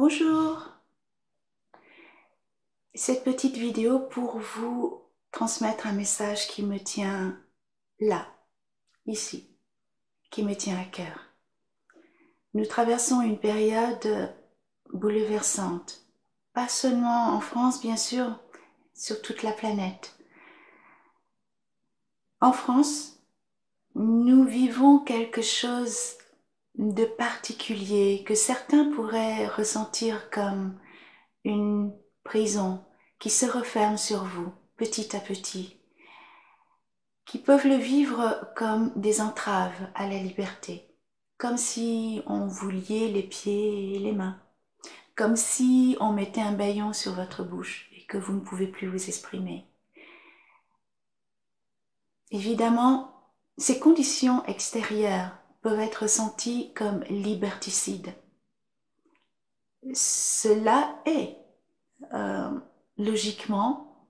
Bonjour, cette petite vidéo pour vous transmettre un message qui me tient là, ici, qui me tient à cœur. Nous traversons une période bouleversante, pas seulement en France bien sûr, sur toute la planète. En France, nous vivons quelque chose de particulier que certains pourraient ressentir comme une prison qui se referme sur vous petit à petit, qui peuvent le vivre comme des entraves à la liberté, comme si on vous liait les pieds et les mains, comme si on mettait un bâillon sur votre bouche et que vous ne pouvez plus vous exprimer. Évidemment, ces conditions extérieures peuvent être ressenties comme liberticides. Cela est logiquement,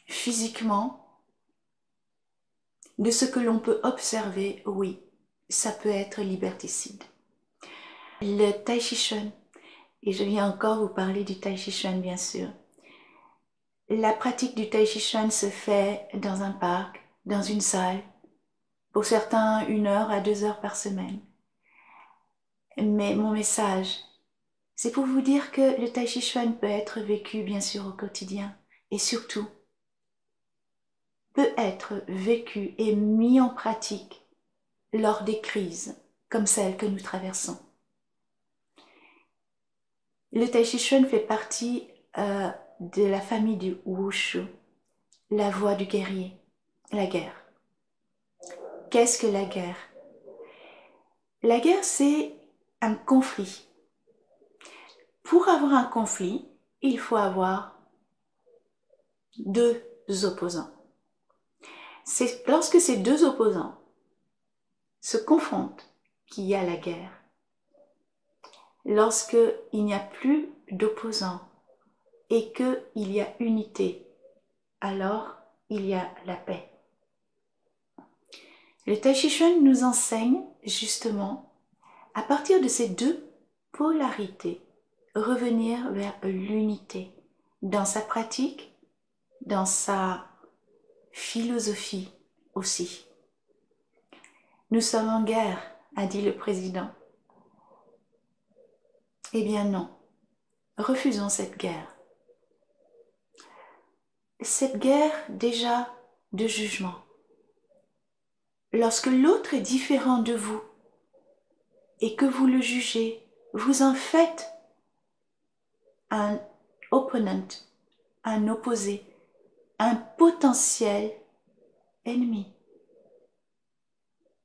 physiquement, de ce que l'on peut observer, oui, ça peut être liberticide. Le Tai Chi Chuan, et je viens encore vous parler du Tai Chi Chuan bien sûr. La pratique du Tai Chi Chuan se fait dans un parc, dans une salle, pour certains 1 heure à 2 heures par semaine. Mais mon message, c'est pour vous dire que le Tai Chi Chuan peut être vécu bien sûr au quotidien et surtout peut être vécu et mis en pratique lors des crises comme celles que nous traversons. Le Tai Chi Chuan fait partie de la famille du Wushu, la voie du guerrier, la guerre. Qu'est-ce que la guerre? La guerre, c'est un conflit. Pour avoir un conflit, il faut avoir 2 opposants. C'est lorsque ces 2 opposants se confrontent qu'il y a la guerre. Lorsqu'il n'y a plus d'opposants et qu'il y a unité, alors il y a la paix. Le Tai Chi Chuan nous enseigne justement, à partir de ces 2 polarités, revenir vers l'unité dans sa pratique, dans sa philosophie aussi. Nous sommes en guerre, a dit le président. Eh bien non, refusons cette guerre. Cette guerre déjà de jugement. Lorsque l'autre est différent de vous et que vous le jugez, vous en faites un opponent, un opposé, un potentiel ennemi.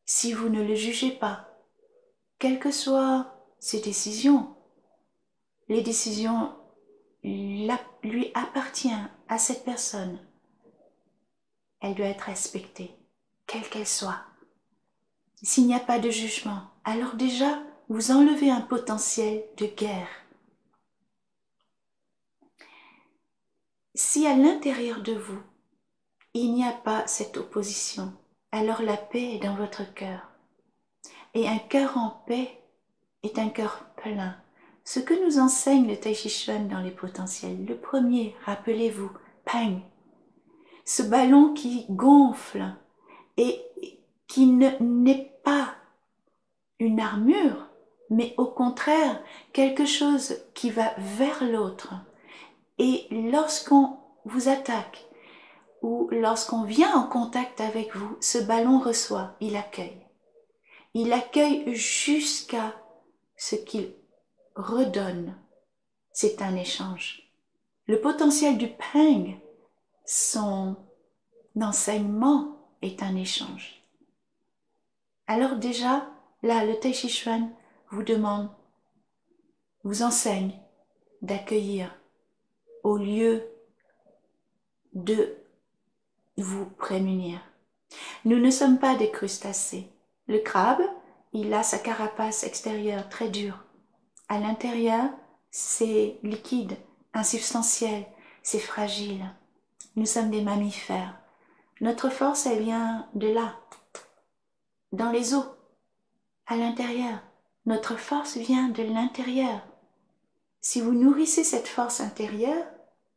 Si vous ne le jugez pas, quelles que soient ses décisions, les décisions lui appartiennent à cette personne. Elle doit être respectée, quelle qu'elle soit. S'il n'y a pas de jugement, alors déjà, vous enlevez un potentiel de guerre. Si à l'intérieur de vous, il n'y a pas cette opposition, alors la paix est dans votre cœur. Et un cœur en paix est un cœur plein. Ce que nous enseigne le Tai Chi Chuan dans les potentiels, le premier, rappelez-vous, Pang, ce ballon qui gonfle et qui n'est pas une armure, mais au contraire quelque chose qui va vers l'autre. Et lorsqu'on vous attaque ou lorsqu'on vient en contact avec vous, ce ballon reçoit, il accueille. Il accueille jusqu'à ce qu'il redonne. C'est un échange. Le potentiel du Pang, son enseignement est un échange. Alors déjà, là, le Tai Chi Chuan vous enseigne d'accueillir au lieu de vous prémunir. Nous ne sommes pas des crustacés. Le crabe, il a sa carapace extérieure très dure. À l'intérieur, c'est liquide, insubstantiel, c'est fragile. Nous sommes des mammifères. Notre force, elle vient de là, dans les os, à l'intérieur. Notre force vient de l'intérieur. si vous nourrissez cette force intérieure,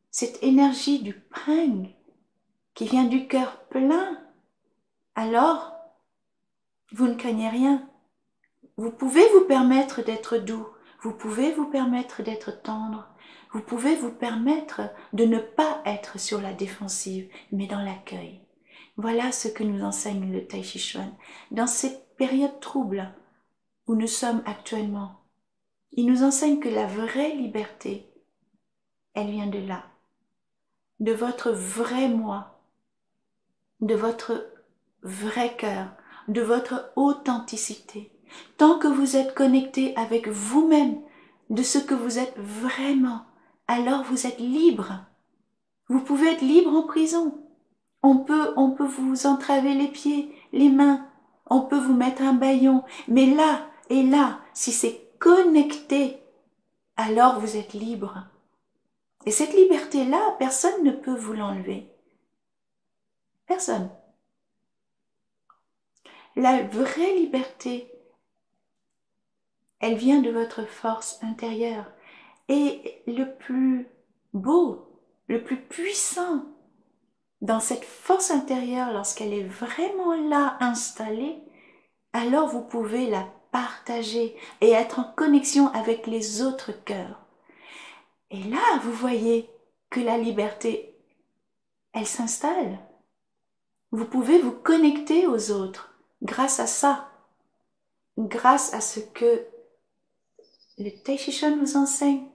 cette énergie du prang qui vient du cœur plein, alors vous ne craignez rien. Vous pouvez vous permettre d'être doux, vous pouvez vous permettre d'être tendre, vous pouvez vous permettre de ne pas être sur la défensive, mais dans l'accueil. Voilà ce que nous enseigne le Tai Chi Chuan. Dans ces périodes troubles où nous sommes actuellement, il nous enseigne que la vraie liberté, elle vient de là, de votre vrai moi, de votre vrai cœur, de votre authenticité. Tant que vous êtes connecté avec vous-même, de ce que vous êtes vraiment, alors vous êtes libre. Vous pouvez être libre en prison. On peut vous entraver les pieds, les mains, on peut vous mettre un bâillon, mais là et là, si c'est connecté, alors vous êtes libre. Et cette liberté-là, personne ne peut vous l'enlever. Personne. La vraie liberté, elle vient de votre force intérieure. Et le plus beau, le plus puissant dans cette force intérieure, lorsqu'elle est vraiment là, installée, alors vous pouvez la partager et être en connexion avec les autres cœurs. Et là, vous voyez que la liberté, elle s'installe. Vous pouvez vous connecter aux autres grâce à ça, grâce à ce que le Tai Chi Chuan nous enseigne,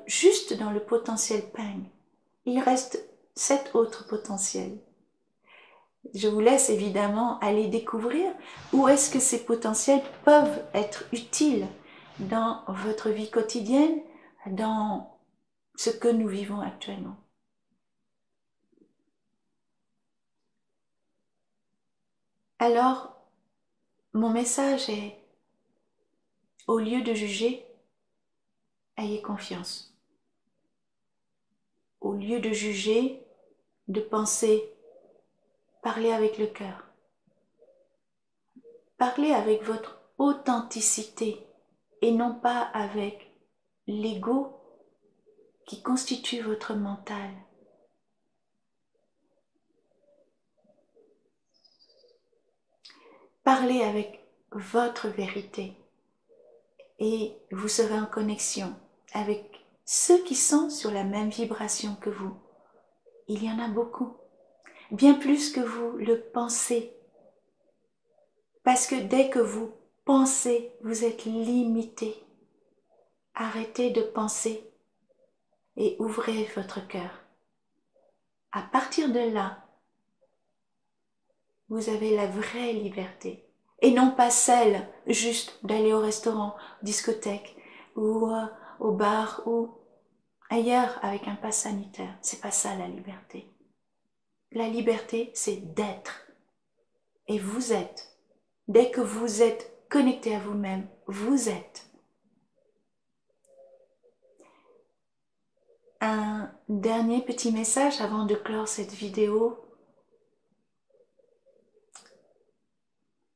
juste dans le potentiel Pang. Il reste 7 autres potentiels. Je vous laisse évidemment aller découvrir où est-ce que ces potentiels peuvent être utiles dans votre vie quotidienne, dans ce que nous vivons actuellement. Alors, mon message est, au lieu de juger, ayez confiance. Au lieu de juger, de penser, parlez avec le cœur. Parlez avec votre authenticité et non pas avec l'ego qui constitue votre mental. Parlez avec votre vérité et vous serez en connexion avec ceux qui sont sur la même vibration que vous. Il y en a beaucoup, bien plus que vous le pensez. Parce que dès que vous pensez, vous êtes limité. Arrêtez de penser et ouvrez votre cœur. À partir de là, vous avez la vraie liberté. Et non pas celle juste d'aller au restaurant, discothèque ou au bar ou ailleurs avec un pass sanitaire. C'est pas ça la liberté. La liberté, c'est d'être. Et vous êtes. Dès que vous êtes connecté à vous-même, vous êtes. Un dernier petit message avant de clore cette vidéo.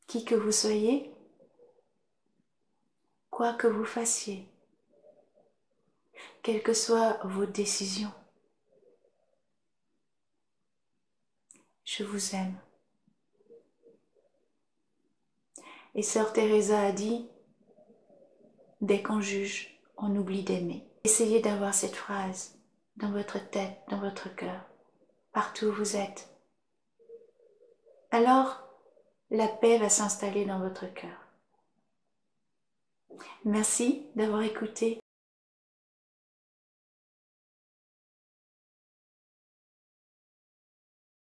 Qui que vous soyez, quoi que vous fassiez, quelles que soient vos décisions, je vous aime. Et Sœur Teresa a dit, dès qu'on juge, on oublie d'aimer. Essayez d'avoir cette phrase dans votre tête, dans votre cœur, partout où vous êtes. Alors, la paix va s'installer dans votre cœur. Merci d'avoir écouté.